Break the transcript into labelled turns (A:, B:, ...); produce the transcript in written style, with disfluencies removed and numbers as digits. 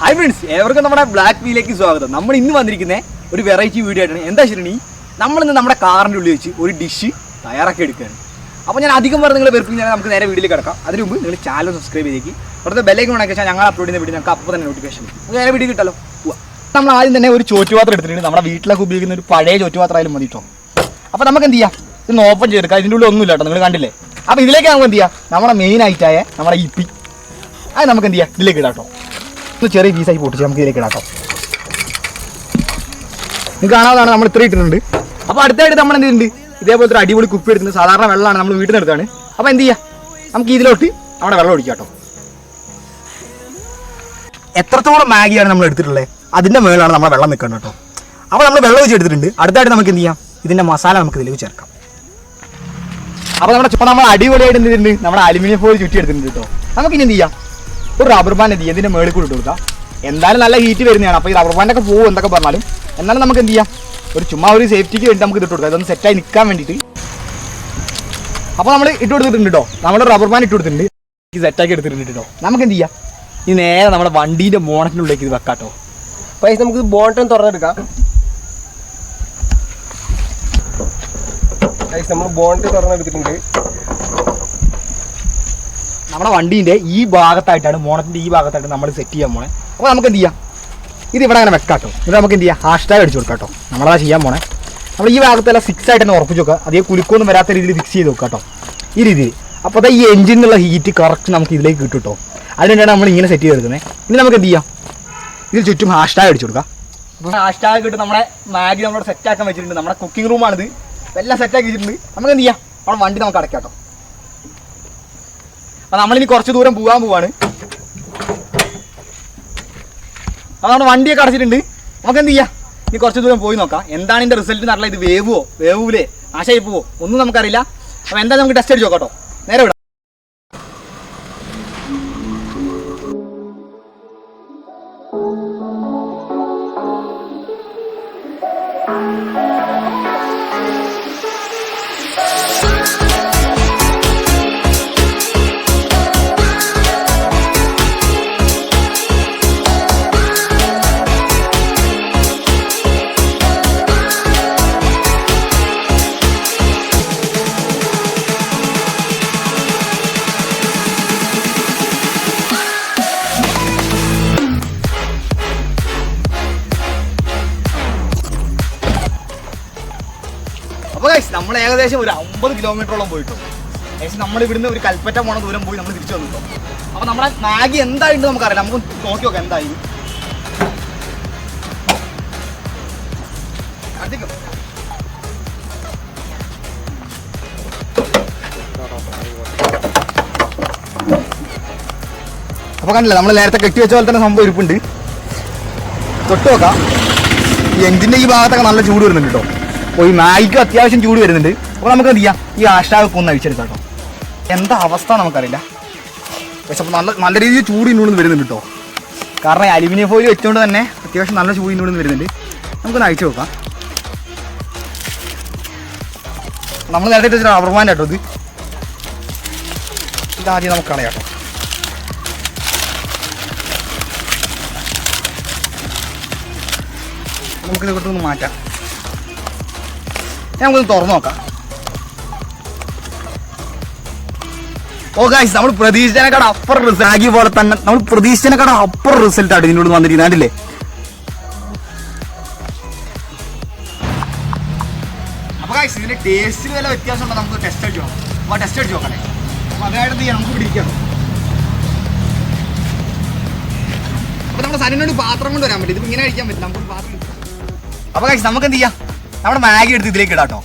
A: Hi friends, ഏവർക്കും നമ്മുടെ black വീലേക്ക് സ്വാഗതം. നമ്മൾ ഇന്ന് വന്നിരിക്കുന്നത് ഒരു വെറൈറ്റി വീഡിയോ ആയിട്ടാണ്. എന്താ ശരി, നമ്മളിന്ന് നമ്മുടെ കാറിൻ്റെ ഉള്ളിൽ വെച്ച് ഒരു ഡിഷ് തയ്യാറാക്കി എടുക്കുകയാണ്. അപ്പോൾ ഞാൻ അധികം പറഞ്ഞ് നിങ്ങളെ വെറുപ്പിക്കാൻ നമുക്ക് നേരെ വീഡിയോയിൽ കിടക്കാം. അതിന് മുമ്പ് നിങ്ങൾ ചാനൽ സബ്സ്ക്രൈബ് ചെയ്തേക്ക്. അവിടുത്തെ ബെല്ലൈക്കൺ ഓണാക്കി വെച്ചാൽ ഞങ്ങൾ അപ്ലോഡ് ചെയ്യുന്ന വീഡിയോ ഞങ്ങൾക്ക് അപ്പോൾ തന്നെ നോട്ടിഫിക്കേഷൻ കിട്ടും. നേരെ വീഡിയോ കിട്ടല്ലോ. നമ്മൾ ആദ്യം തന്നെ ഒരു ചോറ്റുപാത്രം എടുത്തിട്ടുണ്ട്. നമ്മുടെ വീട്ടിലൊക്കെ ഉപയോഗിക്കുന്ന ഒരു പഴയ ചോറ്റുപാത്രം ആയാലും മതി കേട്ടോ. അപ്പോൾ നമുക്ക് എന്ത് ചെയ്യാം, ഇന്ന് ഓപ്പൺ ചെയ്തെടുക്കാം. ഇതിൻ്റെ ഉള്ളിൽ ഒന്നുമില്ല കേട്ടോ, നിങ്ങൾ കണ്ടില്ലേ. അപ്പോൾ ഇതിലേക്ക് നമുക്ക് എന്ത് ചെയ്യാം, നമ്മുടെ മെയിൻ ഐറ്റായ നമ്മുടെ ഇപ്പി അത് നമുക്ക് എന്ത് ചെയ്യാം, ഇതിലേക്ക് ഇടാം കേട്ടോ. ചെറിയ പീസായി പൊട്ടിച്ച് നമുക്ക് ഇതിലേക്ക് ഇടാം. നിങ്ങൾക്ക് കാണാതാണ് നമ്മൾ ഇത്ര ഇട്ടിട്ടുണ്ട്. അപ്പോൾ അടുത്തായിട്ട് നമ്മൾ എന്ത് ചെയ്യുന്നുണ്ട്, ഇതേപോലത്തെ ഒരു അടിപൊളി കുപ്പി എടുക്കുന്നത്. സാധാരണ വെള്ളമാണ്, നമ്മൾ വീട്ടിൽ നിന്ന് എടുത്താണ്. അപ്പോൾ എന്ത് ചെയ്യുക, നമുക്ക് ഇതിലോട്ട് നമ്മുടെ വെള്ളം ഒഴിക്കാം കേട്ടോ. എത്രത്തോളം മാഗിയാണ് നമ്മൾ എടുത്തിട്ടുള്ളത് അതിൻ്റെ മുകളിലാണ് നമ്മുടെ വെള്ളം നിൽക്കുന്നത് കേട്ടോ. അപ്പോൾ നമ്മൾ വെള്ളം ഒഴിച്ച് എടുത്തിട്ടുണ്ട്. അടുത്തായിട്ട് നമുക്ക് എന്ത് ചെയ്യാം, ഇതിൻ്റെ മസാല നമുക്ക് ഇതിലേക്ക് ചേർക്കാം. അപ്പോൾ നമ്മൾ അടിപൊളിയായിട്ട് എന്ത് ചെയ്തിട്ടുണ്ട്, നമ്മുടെ അലുമിനിയം ഫോയിൽ ചുറ്റി എടുത്തിട്ടുണ്ട് കേട്ടോ. നമുക്കിനി എന്ത് ചെയ്യാം, ഒരു റബ്ബർ ബാൻഡ് എന്ത് ചെയ്യാം, ഇതിൻ്റെ മേളിൽ കൂടി ഇട്ട് കൊടുക്കാം. എന്തായാലും നല്ല ഹീറ്റ് വരുന്നതാണ്. അപ്പോൾ ഈ റബ്ബർ ബാൻഡൊക്കെ പോകും എന്തൊക്കെ പറഞ്ഞാലും, എന്നാലും നമുക്ക് എന്ത് ചെയ്യാം, ഒരു ചുമ്മാ ഒരു സേഫ്റ്റിക്ക് വേണ്ടി നമുക്ക് ഇട്ട് കൊടുക്കാം, ഇതൊന്ന് സെറ്റായി നിൽക്കാൻ വേണ്ടിയിട്ട്. അപ്പോൾ നമ്മൾ ഇട്ട് കൊടുത്തിട്ടുണ്ട് കേട്ടോ. നമ്മൾ റബ്ബർ ബാൻഡ് ഇട്ട് കൊടുത്തിട്ടുണ്ട്, സെറ്റാക്കി എടുത്തിട്ടുണ്ട് കേട്ടോ. നമുക്ക് എന്ത് ചെയ്യാം, ഈ നേരെ നമ്മുടെ വണ്ടീൻ്റെ ബോണറ്റിനുള്ളിലേക്ക് ഇത് വെക്കാം കേട്ടോ.
B: പൈസ നമുക്ക് ബോണറ്റ് തുറന്നെടുക്കാം. നമ്മൾ ബോണറ്റ് തുറന്നെടുത്തിട്ടുണ്ട്.
A: നമ്മുടെ വണ്ടീൻ്റെ ഈ ഭാഗത്തായിട്ടാണ്, ബോണറ്റിൻ്റെ ഈ ഭാഗത്തായിട്ട് നമ്മൾ സെറ്റ് ചെയ്യാൻ പോണേ. അപ്പോൾ നമുക്ക് എന്ത് ചെയ്യാം, ഇത് ഇവിടെ അങ്ങനെ വെക്കാം കേട്ടോ. ഇത് നമുക്ക് എന്ത് ചെയ്യാം, ഹാഷ്ടാഗ് അടിച്ചു കൊടുക്കാം കേട്ടോ. നമ്മളതാ ചെയ്യാൻ പോണേ. നമ്മൾ ഈ ഭാഗത്തെല്ലാം 6 ആയിട്ട് തന്നെ ഉറപ്പിച്ച് വെക്കുക. അതേ കുലുക്കൊന്നും വരാത്ത രീതിയിൽ ഫിക്സ് ചെയ്ത് വെക്കാം കേട്ടോ, ഈ രീതിയിൽ. അപ്പോൾ ഈ എഞ്ചിനുള്ള ഹീറ്റ് കറക്റ്റ് നമുക്ക് ഇതിലേക്ക് കിട്ടും കേട്ടോ. അതിനുവേണ്ടിയാണ് നമ്മൾ ഇങ്ങനെ സെറ്റ് ചെയ്തെടുക്കുന്നത്. ഇനി നമുക്ക് എന്ത് ചെയ്യാം, ഇതിൽ ചുറ്റും ഹാഷ്ടാഗ് അടിച്ചു കൊടുക്കാം. അപ്പോൾ ഹാഷ്ടാഗ് ഇട്ട് നമ്മുടെ മാഗി നമ്മൾ സെറ്റാക്കാൻ വെച്ചിട്ടുണ്ട്. നമ്മുടെ കുക്കിംഗ് റൂമാണിത്, എല്ലാം സെറ്റാക്കി വെച്ചിട്ടുണ്ട്. നമുക്ക് എന്ത് ചെയ്യാം, നമ്മുടെ വണ്ടി നമുക്ക് അടയ്ക്കാം കേട്ടോ. അപ്പോൾ നമ്മളിനി കുറച്ച് ദൂരം പോകാൻ പോവാണ്. അപ്പോൾ നമ്മുടെ വണ്ടിയൊക്കെ അടച്ചിട്ടുണ്ട്. നമുക്ക് എന്ത് ചെയ്യാം, ഇനി കുറച്ച് ദൂരം പോയി നോക്കാം എന്താണ് ഇതിൻ്റെ റിസൾട്ട് എന്നറിയില്ല. ഇത് വേവൂലേ നാശമായി പോവോ ഒന്നും നമുക്കറിയില്ല. അപ്പോൾ എന്താ നമുക്ക് ടെസ്റ്റ് അടിച്ച് നോക്കാം കേട്ടോ. നേരെ വിടാം. അപ്പോൾ ഗൈസ് നമ്മൾ ഏകദേശം ഒരു 50 കിലോമീറ്ററോളം പോയിട്ടോ. ഏകദേശം നമ്മൾ ഇവിടുന്ന് ഒരു കൽപ്പറ്റ പോണ ദൂരം പോയി നമ്മൾ തിരിച്ചു വന്നിട്ടോ. അപ്പോൾ നമ്മുടെ മാഗി എന്തായിട്ട് നമുക്കറിയില്ല, നമുക്ക് നോക്കി നോക്കാം എന്തായി. അപ്പോൾ കണ്ടില്ല, നമ്മൾ നേരത്തെ കെട്ടി വെച്ച പോലെ തന്നെ സംഭവം ഇരിപ്പുണ്ട്. തൊട്ട് നോക്കാം, ഈ എഞ്ചിൻ്റെ ഈ ഭാഗത്തൊക്കെ നല്ല ചൂട് വരുന്നുണ്ട് കേട്ടോ. അപ്പോൾ ഈ മാഗിക്ക് അത്യാവശ്യം ചൂട് വരുന്നുണ്ട്. അപ്പോൾ നമുക്ക് എന്ത് ചെയ്യാം, ഈ ഹാഷ്ടാഗ് ഒന്ന് അഴിച്ചെടുക്കാം കേട്ടോ. എന്താ അവസ്ഥ നമുക്കറിയില്ല, പക്ഷെ അപ്പോൾ നല്ല രീതിയിൽ ചൂട് ഇന്നുള്ളിൽ വരുന്നുണ്ട് കേട്ടോ. കാരണം ഈ അലുമിനിയം ഫോയിൽ വെച്ചുകൊണ്ട് തന്നെ അത്യാവശ്യം നല്ല ചൂട് ഇന്നുള്ളിൽ വരുന്നുണ്ട്. നമുക്കൊന്ന് അഴിച്ചു നോക്കാം. നമ്മൾ നേരത്തെ വെച്ചിട്ട് റബ്ബർ ബാൻഡ് കേട്ടോ. ഇതാദ്യം നമുക്ക് കളയാം കേട്ടോ. നമുക്കിത് ഇവിടുന്ന് മാറ്റാം. നമുക്കൊന്ന് തുറന്നു നോക്കാം. ഓ ഗൈസ്, നമ്മൾ പ്രതീക്ഷിച്ചതിനെക്കാളും അപ്പുറം റിസൾട്ട് ആകി പോലെ തന്നെ നമ്മൾ പ്രതീക്ഷിച്ചതിനെക്കാളും അപ്പുറം റിസൾട്ട് ആയിട്ട് ഇതിനോട് വന്നിരിക്കുന്നത് കണ്ടില്ലേ. അപ്പോൾ ഗൈസ്, ഇതിന്റെ ടേസ്റ്റിൽ വല്ല വ്യത്യാസം ഉണ്ടോ നമുക്ക് ടെസ്റ്റ് അടിച്ച് നോക്കാം. അപ്പോൾ ടെസ്റ്റ് അടിച്ച് നോക്കണേ. അപ്പോൾ അതായിട്ട് എന്ത് ചെയ്യാം, നമുക്ക് പിടിക്കണം. അപ്പോൾ നമ്മുടെ സനിനോട് പാത്രം കൊണ്ട് വരാൻ പറ്റും, ഇതിപ്പോൾ ഇങ്ങനെ കഴിക്കാൻ പറ്റില്ല, നമുക്ക് പാത്രം. അപ്പോൾ ഗൈസ്, നമുക്ക് എന്ത് ചെയ്യാം, നമ്മുടെ മാഗി എടുത്ത് ഇതിലേക്ക് ഇടാം കേട്ടോ.